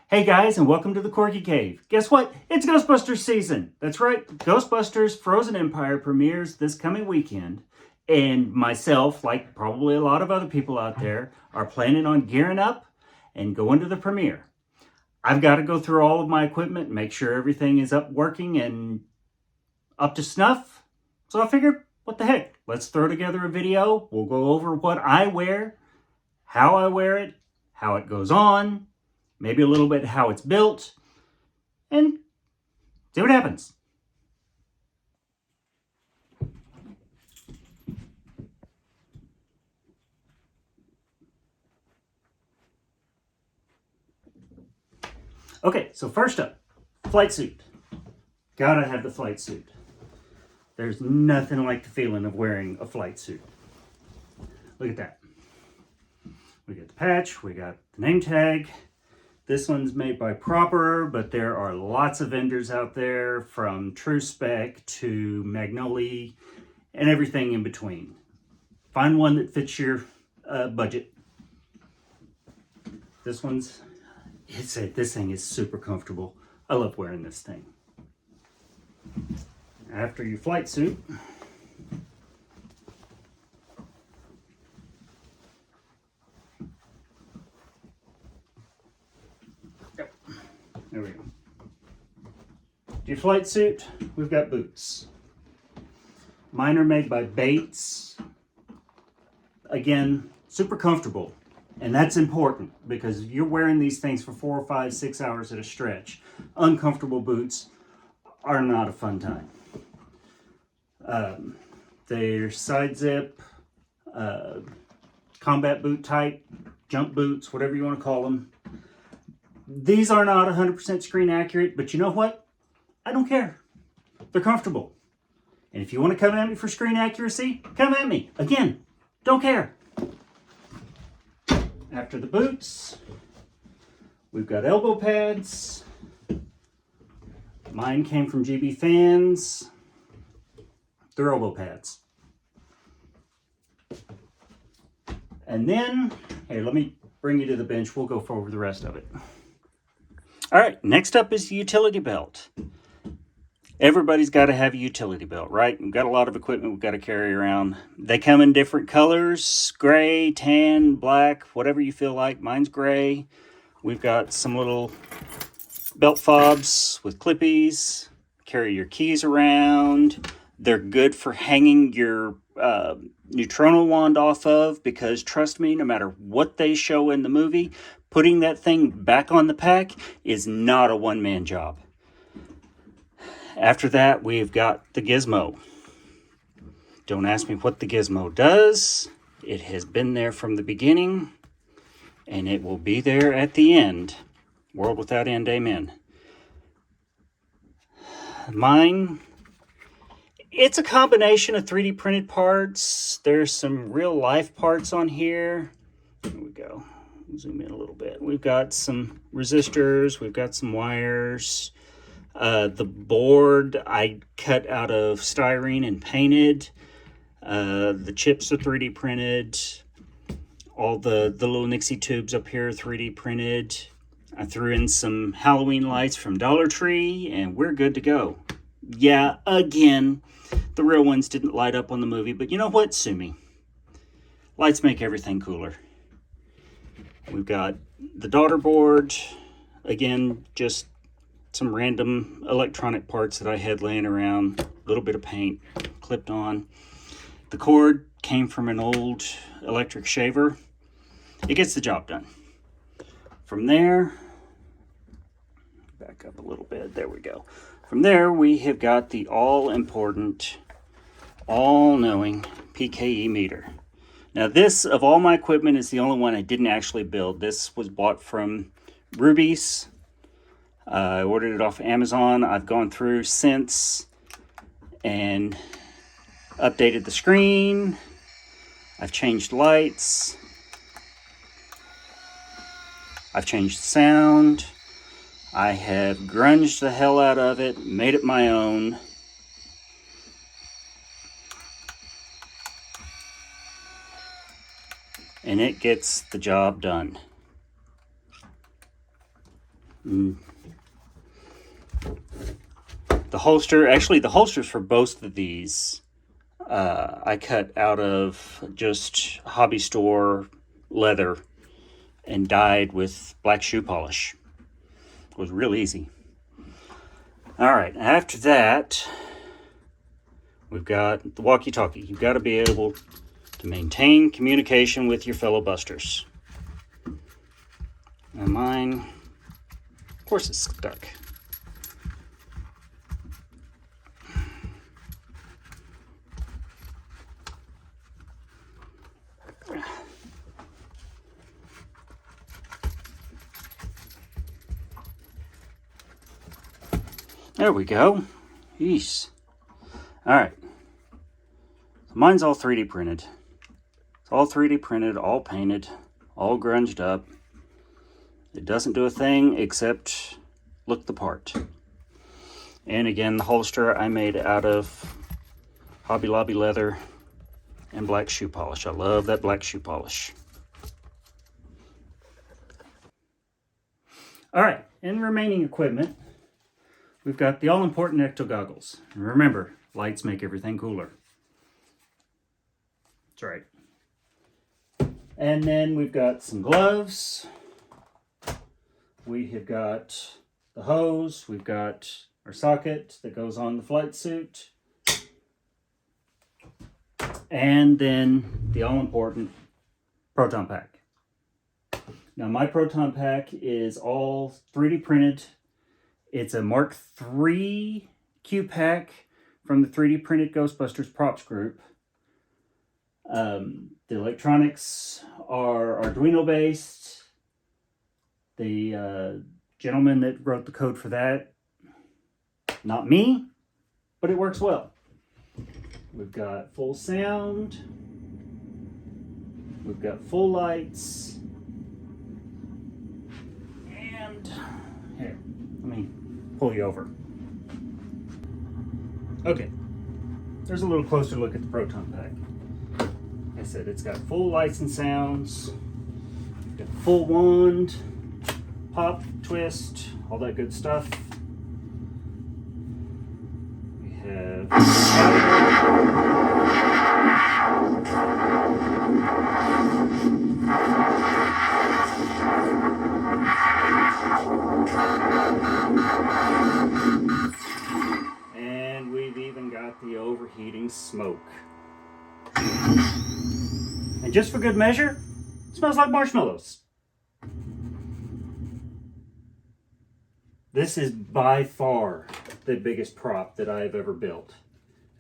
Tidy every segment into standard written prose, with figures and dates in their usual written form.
Hey guys, and welcome to the Corky Cave. Guess what? It's Ghostbusters season. That's right, Ghostbusters Frozen Empire premieres this coming weekend. And myself, like probably a lot of other people out there, are planning on gearing up and going to the premiere. I've got to go through all of my equipment, make sure everything is up working and up to snuff. So I figured, what the heck? Let's throw together a video. We'll go over what I wear, how I wear it, how it goes on, maybe a little bit how it's built, and see what happens. Okay, so first up, flight suit. Gotta have the flight suit. There's nothing like the feeling of wearing a flight suit. Look at that. We got the patch, we got the name tag. This one's made by Proper, but there are lots of vendors out there from True Spec to Magnolia and everything in between. Find one that fits your budget. This thing is super comfortable. I love wearing this thing. After your flight suit, there we go. Your flight suit, we've got boots. Mine are made by Bates. Again, super comfortable. And that's important because you're wearing these things for 4 or 5, 6 hours at a stretch. Uncomfortable boots are not a fun time. They're side zip, combat boot type, jump boots, whatever you want to call them. These are not 100% screen accurate, but you know what? I don't care. They're comfortable. And if you want to come at me for screen accuracy, come at me. Again, don't care. After the boots, we've got elbow pads. Mine came from GB Fans. They're elbow pads. And then, here, let me bring you to the bench. We'll go over the rest of it. All right, next up is the utility belt. Everybody's got to have a utility belt, right? We've got a lot of equipment we've got to carry around. They come in different colors, gray, tan, black, whatever you feel like. Mine's gray. We've got some little belt fobs with clippies. Carry your keys around. They're good for hanging your neutrino wand off of because, trust me, no matter what they show in the movie, putting that thing back on the pack is not a one-man job. After that, we've got the gizmo. Don't ask me what the gizmo does. It has been there from the beginning, and it will be there at the end. World without end, amen. Mine, it's a combination of 3D printed parts. There's some real life parts on here. There we go. Zoom in a little bit. We've got some resistors. We've got some wires. The board I cut out of styrene and painted. The chips are 3D printed. All the little Nixie tubes up here are 3D printed. I threw in some Halloween lights from Dollar Tree, and we're good to go. Yeah, again, the real ones didn't light up on the movie, but you know what? Sue me. Lights make everything cooler. We've got the daughter board. Again, just some random electronic parts that I had laying around, a little bit of paint clipped on. The cord came from an old electric shaver. It gets the job done. From there, back up a little bit, there we go. From there, we have got the all-important, all-knowing PKE meter. Now this, of all my equipment, is the only one I didn't actually build. This was bought from Ruby's. I ordered it off Amazon. I've gone through since and updated the screen. I've changed lights. I've changed sound. I have grunged the hell out of it, made it my own. And it gets the job done. The holster, actually the holsters for both of these, I cut out of just hobby store leather and dyed with black shoe polish. It was real easy. All right, after that, we've got the walkie-talkie. You've got to be able to maintain communication with your fellow busters. And mine, of course, it's stuck. There we go. Yeesh. All right. Mine's all 3D printed. It's all 3D printed, all painted, all grunged up. It doesn't do a thing except look the part. And again, the holster I made out of Hobby Lobby leather and black shoe polish. I love that black shoe polish. All right, in remaining equipment, we've got the all-important Ecto goggles. And remember, lights make everything cooler. That's right. And then we've got some gloves. We have got the hose. We've got our socket that goes on the flight suit. And then the all-important proton pack. Now my proton pack is all 3D printed. It's a Mark III Q pack from the 3D printed Ghostbusters props group. The electronics are Arduino based. The gentleman that wrote the code for that, not me, but it works well. We've got full sound. We've got full lights. And here, let me pull you over. Okay, there's a little closer look at the proton pack. Like I said, it's got full lights and sounds. We've got full wand, pop, twist, all that good stuff. We have and we've even got the overheating smoke. And just for good measure, it smells like marshmallows. This is by far the biggest prop that I've ever built.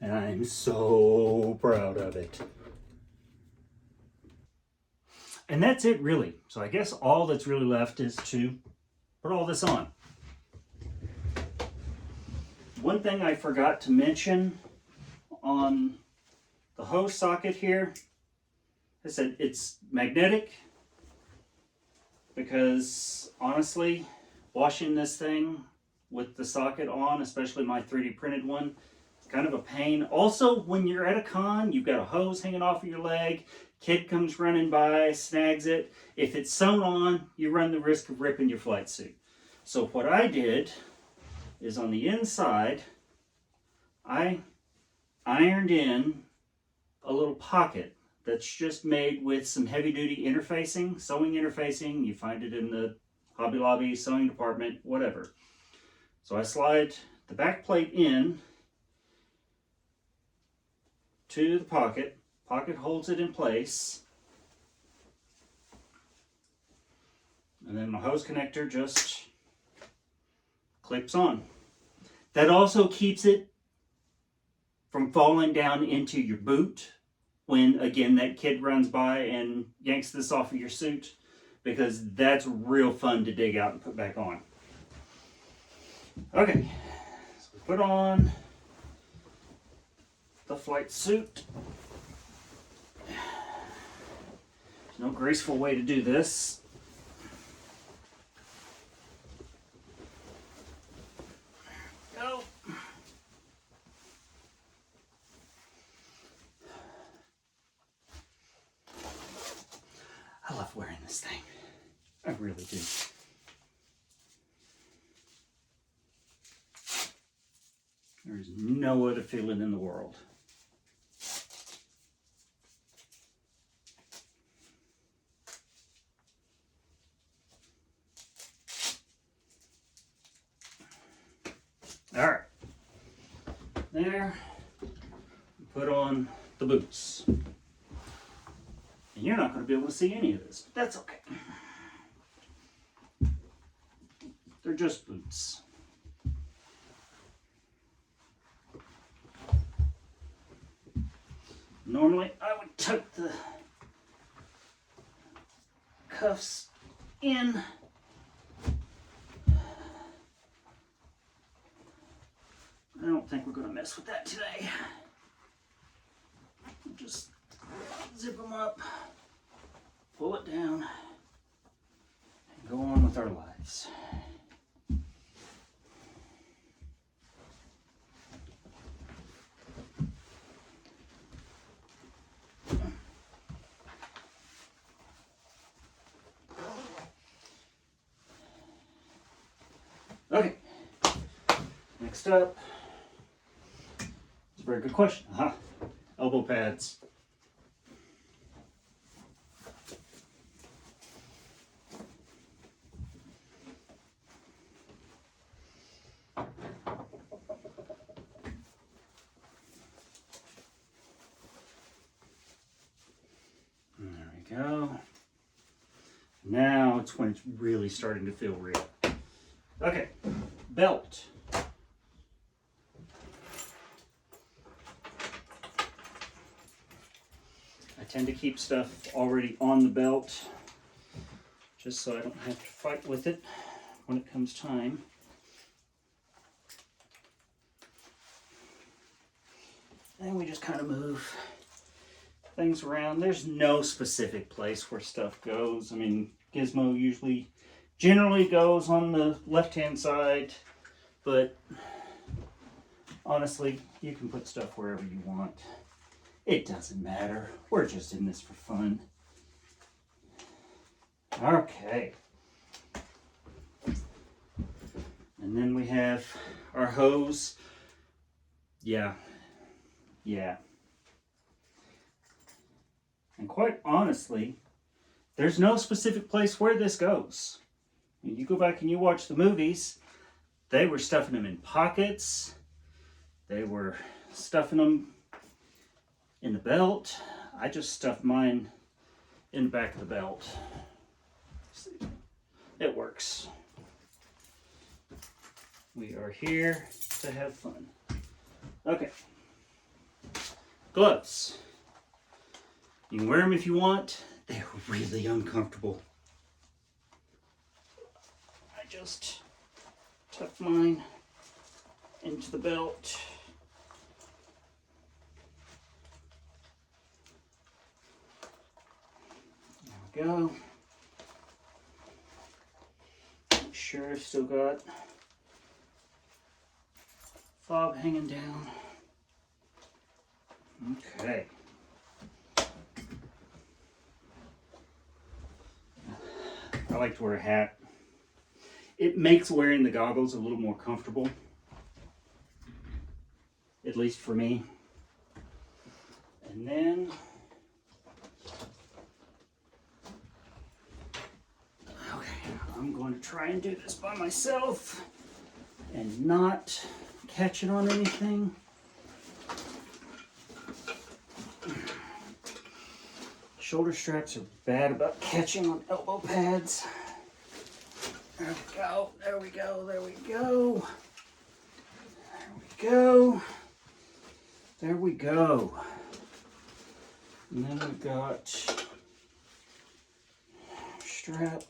And I'm so proud of it. And that's it really. So I guess all that's really left is to put all this on. One thing I forgot to mention on the hose socket here, I said it's magnetic because honestly, washing this thing with the socket on, especially my 3D printed one, it's kind of a pain. Also, when you're at a con, you've got a hose hanging off of your leg, kid comes running by, snags it. If it's sewn on, you run the risk of ripping your flight suit. So what I did is on the inside, I ironed in a little pocket that's just made with some heavy duty interfacing, sewing interfacing. You find it in the Hobby Lobby, sewing department, whatever. So I slide the back plate in to the pocket. Pocket holds it in place. And then my hose connector just clips on. That also keeps it from falling down into your boot when, again, that kid runs by and yanks this off of your suit, because that's real fun to dig out and put back on. Okay, so we put on the flight suit. There's no graceful way to do this. Go. I love wearing this thing. I really do. There's no other feeling in the world. All right, there, put on the boots. And you're not going to be able to see any of this, but that's okay. They're just boots. Normally, I would tuck the cuffs in. I don't think we're going to mess with that today. We'll just zip them up, pull it down, and go on with our lives. Okay, next up, it's a very good question. Elbow pads. There we go. Now it's when it's really starting to feel real. Okay, belt. I tend to keep stuff already on the belt just so I don't have to fight with it when it comes time. And we just kind of move things around. There's no specific place where stuff goes. I mean, Gizmo generally goes on the left-hand side, but honestly, you can put stuff wherever you want. It doesn't matter. We're just in this for fun. Okay. And then we have our hose. Yeah. And quite honestly, there's no specific place where this goes. When you go back and you watch the movies, they were stuffing them in pockets. They were stuffing them in the belt. I just stuffed mine in the back of the belt. See, it works. We are here to have fun. Okay. Gloves. You can wear them if you want. They're really uncomfortable. I just tuck mine into the belt. There we go. Make sure I've still got fob hanging down. Okay. I like to wear a hat. It makes wearing the goggles a little more comfortable. At least for me. And then I'm going to try and do this by myself and not catch it on anything. Shoulder straps are bad about catching on elbow pads. There we go, there we go, there we go. There we go. There we go. And then we've got strap.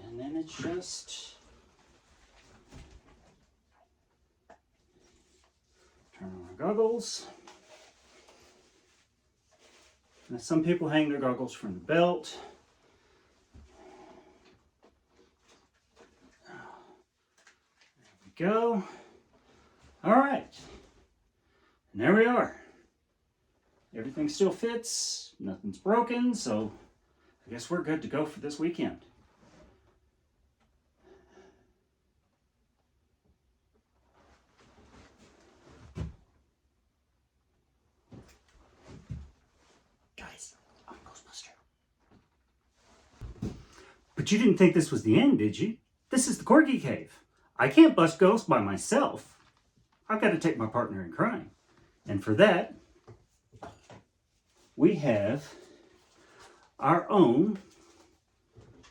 And then it's just turn on our goggles. Now some people hang their goggles from the belt. There we go. All right. And there we are. Everything still fits. Nothing's broken. So I guess we're good to go for this weekend. But you didn't think this was the end, did you? This is the Corgi Cave. I can't bust ghosts by myself. I've got to take my partner in crime. And for that, we have our own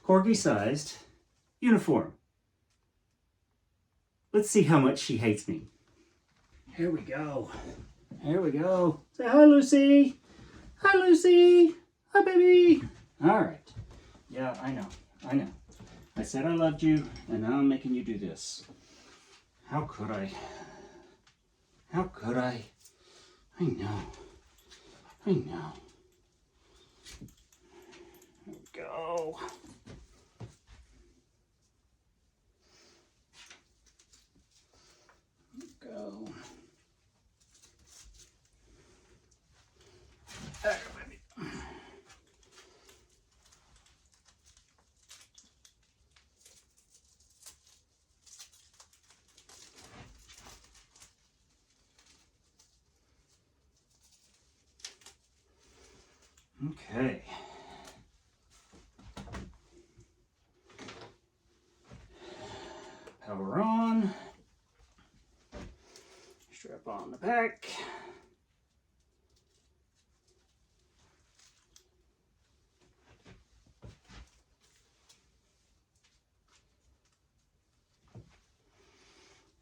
Corgi-sized uniform. Let's see how much she hates me. Here we go. Here we go. Say hi, Lucy. Hi, Lucy. Hi, baby. All right. Yeah, I know. I know. I said I loved you, and now I'm making you do this. How could I? How could I? I know. I know. There we go. Go. There, baby. Okay. Power on. Strap on the back.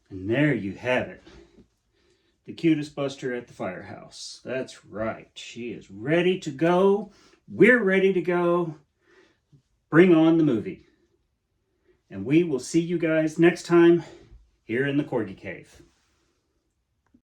And there you have it. The cutest Buster at the firehouse. That's right. She is ready to go. We're ready to go. Bring on the movie. And we will see you guys next time here in the Corgi Cave.